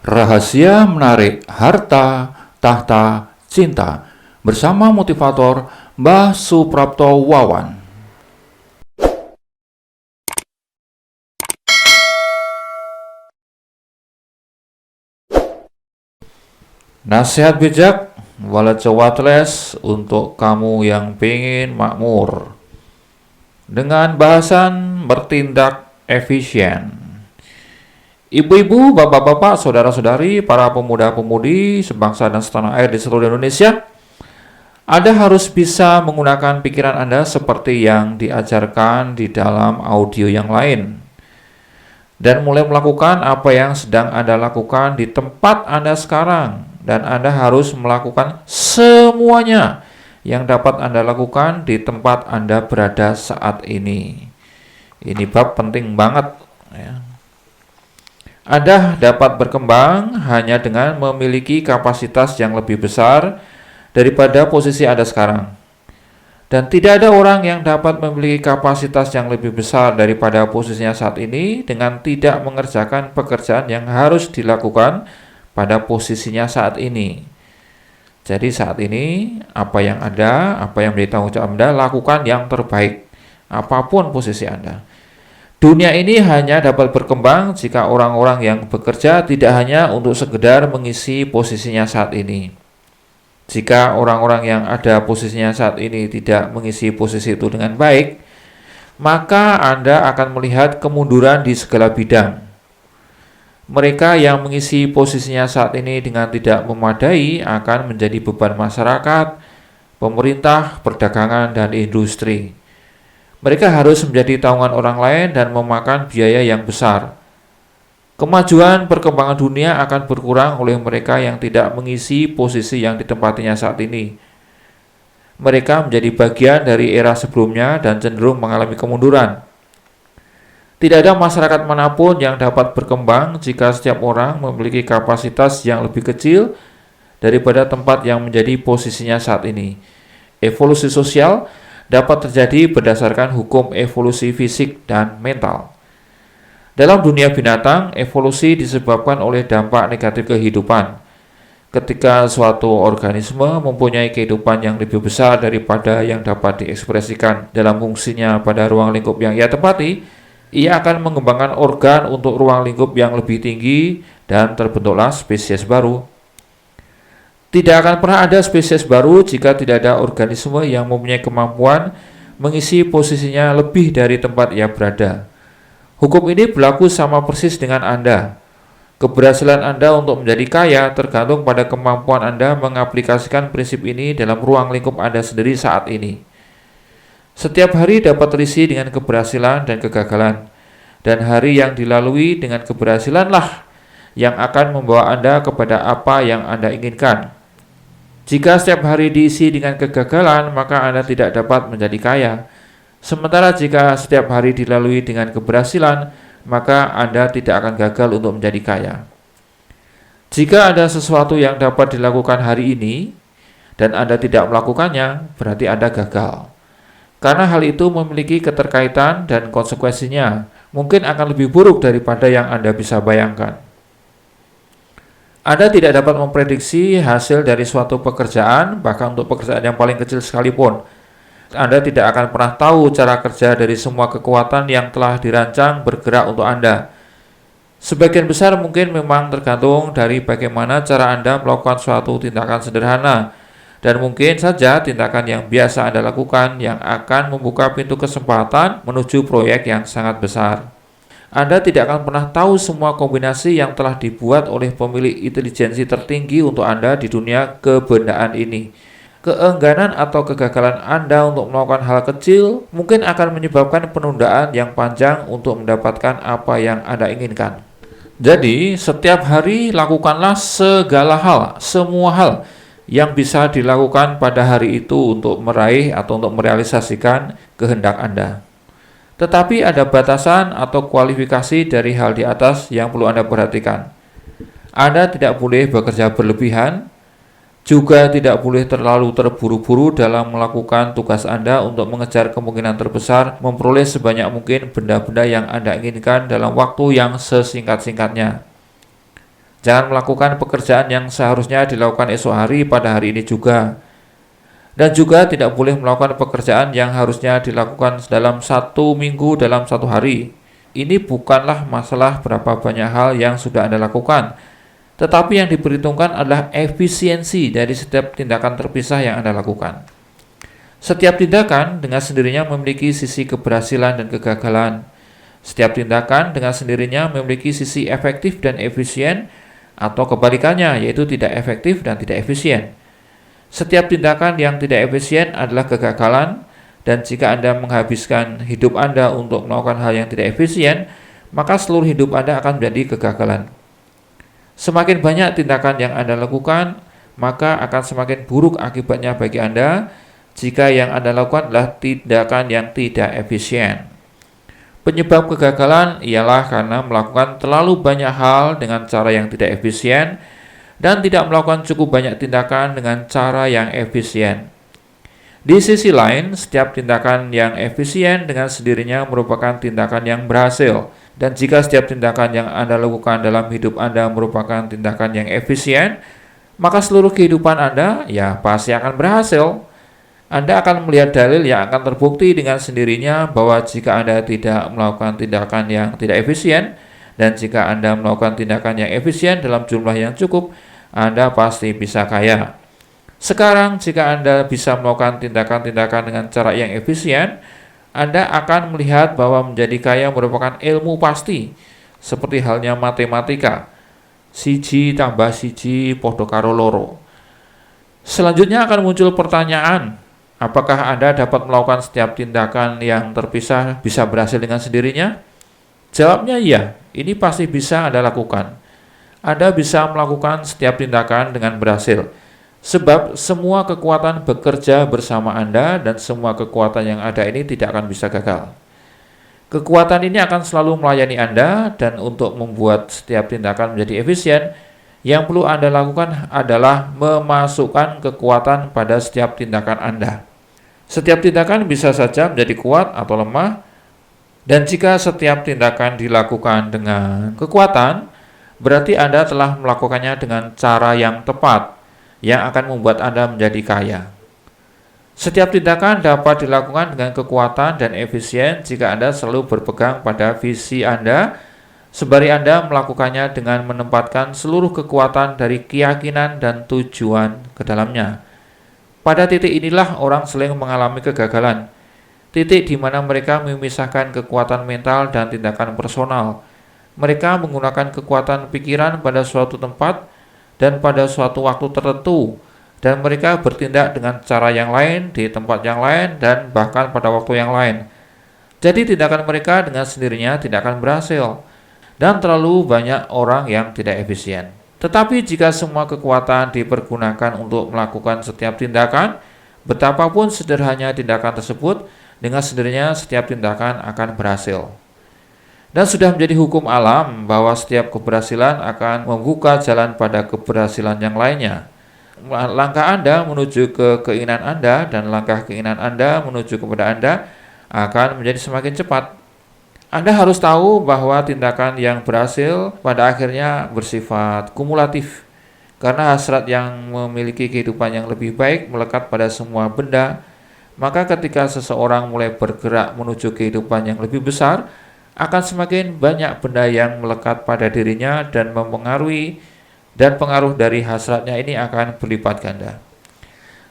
Rahasia menarik harta, tahta, cinta bersama motivator Mbah Suprapto Wawan. Nasihat bijak walet cawatles untuk kamu yang pengen makmur. Dengan bahasan bertindak efisien. Ibu-ibu, bapak-bapak, saudara-saudari, para pemuda-pemudi sebangsa dan setanah air di seluruh Indonesia, Anda harus bisa menggunakan pikiran Anda seperti yang diajarkan di dalam audio yang lain, dan mulai melakukan apa yang sedang Anda lakukan di tempat Anda sekarang, dan Anda harus melakukan semuanya yang dapat Anda lakukan di tempat Anda berada saat ini. Ini bab penting banget ya. Anda dapat berkembang hanya dengan memiliki kapasitas yang lebih besar daripada posisi Anda sekarang. Dan tidak ada orang yang dapat memiliki kapasitas yang lebih besar daripada posisinya saat ini dengan tidak mengerjakan pekerjaan yang harus dilakukan pada posisinya saat ini. Jadi saat ini, apa yang menjadi tanggung jawab Anda, lakukan yang terbaik, apapun posisi Anda. Dunia ini hanya dapat berkembang jika orang-orang yang bekerja tidak hanya untuk sekedar mengisi posisinya saat ini. Jika orang-orang yang ada posisinya saat ini tidak mengisi posisi itu dengan baik, maka Anda akan melihat kemunduran di segala bidang. Mereka yang mengisi posisinya saat ini dengan tidak memadai akan menjadi beban masyarakat, pemerintah, perdagangan, dan industri. Mereka harus menjadi tanggungan orang lain dan memakan biaya yang besar. Kemajuan perkembangan dunia akan berkurang oleh mereka yang tidak mengisi posisi yang ditempatinya saat ini. Mereka menjadi bagian dari era sebelumnya dan cenderung mengalami kemunduran. Tidak ada masyarakat manapun yang dapat berkembang jika setiap orang memiliki kapasitas yang lebih kecil daripada tempat yang menjadi posisinya saat ini. Evolusi sosial dapat terjadi berdasarkan hukum evolusi fisik dan mental. Dalam dunia binatang, evolusi disebabkan oleh dampak negatif kehidupan. Ketika suatu organisme mempunyai kehidupan yang lebih besar daripada yang dapat diekspresikan dalam fungsinya pada ruang lingkup yang ia tempati, ia akan mengembangkan organ untuk ruang lingkup yang lebih tinggi dan terbentuklah spesies baru. Tidak akan pernah ada spesies baru jika tidak ada organisme yang mempunyai kemampuan mengisi posisinya lebih dari tempat ia berada. Hukum ini berlaku sama persis dengan Anda. Keberhasilan Anda untuk menjadi kaya tergantung pada kemampuan Anda mengaplikasikan prinsip ini dalam ruang lingkup Anda sendiri saat ini. Setiap hari dapat terisi dengan keberhasilan dan kegagalan, dan hari yang dilalui dengan keberhasilanlah yang akan membawa Anda kepada apa yang Anda inginkan. Jika setiap hari diisi dengan kegagalan, maka Anda tidak dapat menjadi kaya. Sementara jika setiap hari dilalui dengan keberhasilan, maka Anda tidak akan gagal untuk menjadi kaya. Jika ada sesuatu yang dapat dilakukan hari ini, dan Anda tidak melakukannya, berarti Anda gagal. Karena hal itu memiliki keterkaitan dan konsekuensinya mungkin akan lebih buruk daripada yang Anda bisa bayangkan. Anda tidak dapat memprediksi hasil dari suatu pekerjaan, bahkan untuk pekerjaan yang paling kecil sekalipun. Anda tidak akan pernah tahu cara kerja dari semua kekuatan yang telah dirancang bergerak untuk Anda. Sebagian besar mungkin memang tergantung dari bagaimana cara Anda melakukan suatu tindakan sederhana, dan mungkin saja tindakan yang biasa Anda lakukan yang akan membuka pintu kesempatan menuju proyek yang sangat besar. Anda tidak akan pernah tahu semua kombinasi yang telah dibuat oleh pemilik intelijensi tertinggi untuk Anda di dunia kebendaan ini. Keengganan atau kegagalan Anda untuk melakukan hal kecil mungkin akan menyebabkan penundaan yang panjang untuk mendapatkan apa yang Anda inginkan. Jadi, setiap hari lakukanlah segala hal, semua hal yang bisa dilakukan pada hari itu untuk meraih atau untuk merealisasikan kehendak Anda. Tetapi ada batasan atau kualifikasi dari hal di atas yang perlu Anda perhatikan. Anda tidak boleh bekerja berlebihan, juga tidak boleh terlalu terburu-buru dalam melakukan tugas Anda untuk mengejar kemungkinan terbesar memperoleh sebanyak mungkin benda-benda yang Anda inginkan dalam waktu yang sesingkat-singkatnya. Jangan melakukan pekerjaan yang seharusnya dilakukan esok hari pada hari ini juga. Dan juga tidak boleh melakukan pekerjaan yang harusnya dilakukan dalam 1 minggu dalam 1 hari. Ini bukanlah masalah berapa banyak hal yang sudah Anda lakukan, tetapi yang diperhitungkan adalah efisiensi dari setiap tindakan terpisah yang Anda lakukan. Setiap tindakan dengan sendirinya memiliki sisi keberhasilan dan kegagalan. Setiap tindakan dengan sendirinya memiliki sisi efektif dan efisien, atau kebalikannya, yaitu tidak efektif dan tidak efisien. Setiap tindakan yang tidak efisien adalah kegagalan, dan jika Anda menghabiskan hidup Anda untuk melakukan hal yang tidak efisien, maka seluruh hidup Anda akan menjadi kegagalan. Semakin banyak tindakan yang Anda lakukan, maka akan semakin buruk akibatnya bagi Anda jika yang Anda lakukan adalah tindakan yang tidak efisien. Penyebab kegagalan ialah karena melakukan terlalu banyak hal dengan cara yang tidak efisien dan tidak melakukan cukup banyak tindakan dengan cara yang efisien. Di sisi lain, setiap tindakan yang efisien dengan sendirinya merupakan tindakan yang berhasil. Dan jika setiap tindakan yang Anda lakukan dalam hidup Anda merupakan tindakan yang efisien, maka seluruh kehidupan Anda pasti akan berhasil. Anda akan melihat dalil yang akan terbukti dengan sendirinya bahwa jika Anda tidak melakukan tindakan yang tidak efisien, dan jika Anda melakukan tindakan yang efisien dalam jumlah yang cukup, Anda pasti bisa kaya. Sekarang, jika Anda bisa melakukan tindakan-tindakan dengan cara yang efisien, Anda akan melihat bahwa menjadi kaya merupakan ilmu pasti, seperti halnya matematika. 1 tambah 1 podo karo loro. Selanjutnya akan muncul pertanyaan, apakah Anda dapat melakukan setiap tindakan yang terpisah bisa berhasil dengan sendirinya? Jawabnya iya, ini pasti bisa Anda lakukan. Anda bisa melakukan setiap tindakan dengan berhasil, sebab semua kekuatan bekerja bersama Anda dan semua kekuatan yang ada ini tidak akan bisa gagal. Kekuatan ini akan selalu melayani Anda, dan untuk membuat setiap tindakan menjadi efisien, yang perlu Anda lakukan adalah memasukkan kekuatan pada setiap tindakan Anda. Setiap tindakan bisa saja menjadi kuat atau lemah, dan jika setiap tindakan dilakukan dengan kekuatan, berarti Anda telah melakukannya dengan cara yang tepat, yang akan membuat Anda menjadi kaya. Setiap tindakan dapat dilakukan dengan kekuatan dan efisien jika Anda selalu berpegang pada visi Anda, sembari Anda melakukannya dengan menempatkan seluruh kekuatan dari keyakinan dan tujuan ke dalamnya. Pada titik inilah orang sering mengalami kegagalan, titik di mana mereka memisahkan kekuatan mental dan tindakan personal. Mereka menggunakan kekuatan pikiran pada suatu tempat dan pada suatu waktu tertentu, dan mereka bertindak dengan cara yang lain di tempat yang lain dan bahkan pada waktu yang lain. Jadi tindakan mereka dengan sendirinya tidak akan berhasil, dan terlalu banyak orang yang tidak efisien. Tetapi jika semua kekuatan dipergunakan untuk melakukan setiap tindakan, betapapun sederhananya tindakan tersebut, dengan sendirinya setiap tindakan akan berhasil. Dan sudah menjadi hukum alam bahwa setiap keberhasilan akan membuka jalan pada keberhasilan yang lainnya. Langkah Anda menuju ke keinginan Anda dan langkah keinginan Anda menuju kepada Anda akan menjadi semakin cepat. Anda harus tahu bahwa tindakan yang berhasil pada akhirnya bersifat kumulatif, karena hasrat yang memiliki kehidupan yang lebih baik melekat pada semua benda. Maka ketika seseorang mulai bergerak menuju kehidupan yang lebih besar, akan semakin banyak benda yang melekat pada dirinya dan mempengaruhi, dan pengaruh dari hasratnya ini akan berlipat ganda.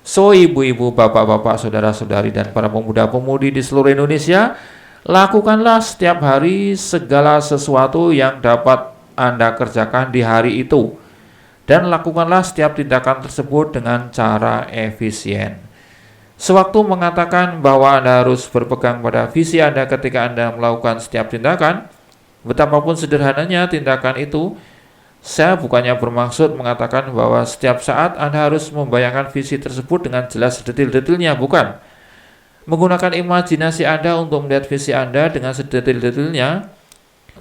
So, ibu-ibu, bapak-bapak, saudara-saudari, dan para pemuda-pemudi di seluruh Indonesia, lakukanlah setiap hari segala sesuatu yang dapat Anda kerjakan di hari itu, dan lakukanlah setiap tindakan tersebut dengan cara efisien. Sewaktu mengatakan bahwa Anda harus berpegang pada visi Anda ketika Anda melakukan setiap tindakan, betapapun sederhananya tindakan itu, saya bukannya bermaksud mengatakan bahwa setiap saat Anda harus membayangkan visi tersebut dengan jelas detil-detilnya, bukan. Menggunakan imajinasi Anda untuk melihat visi Anda dengan sedetil-detilnya,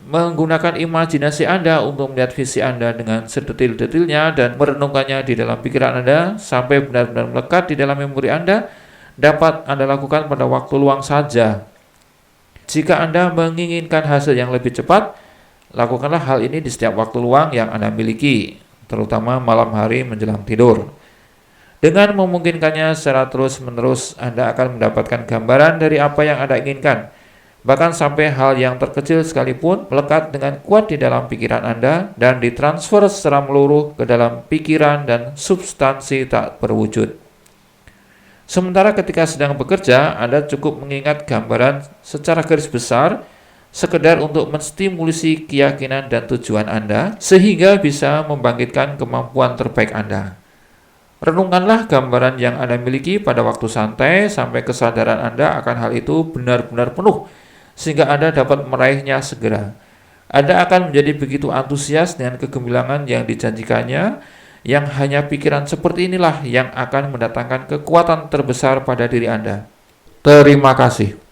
menggunakan imajinasi Anda untuk melihat visi Anda dengan sedetil-detilnya dan merenungkannya di dalam pikiran Anda sampai benar-benar melekat di dalam memori Anda, dapat Anda lakukan pada waktu luang saja. Jika Anda menginginkan hasil yang lebih cepat, Lakukanlah hal ini di setiap waktu luang yang Anda miliki, terutama malam hari menjelang tidur. Dengan memungkinkannya secara terus-menerus, Anda akan mendapatkan gambaran dari apa yang Anda inginkan. Bahkan sampai hal yang terkecil sekalipun melekat dengan kuat di dalam pikiran Anda dan ditransfer secara meluruh ke dalam pikiran dan substansi tak berwujud. Sementara ketika sedang bekerja, Anda cukup mengingat gambaran secara garis besar, sekedar untuk menstimulasi keyakinan dan tujuan Anda, sehingga bisa membangkitkan kemampuan terbaik Anda. Renungkanlah gambaran yang Anda miliki pada waktu santai sampai kesadaran Anda akan hal itu benar-benar penuh, sehingga Anda dapat meraihnya segera. Anda akan menjadi begitu antusias dengan kegemilangan yang dijanjikannya, yang hanya pikiran seperti inilah yang akan mendatangkan kekuatan terbesar pada diri Anda. Terima kasih.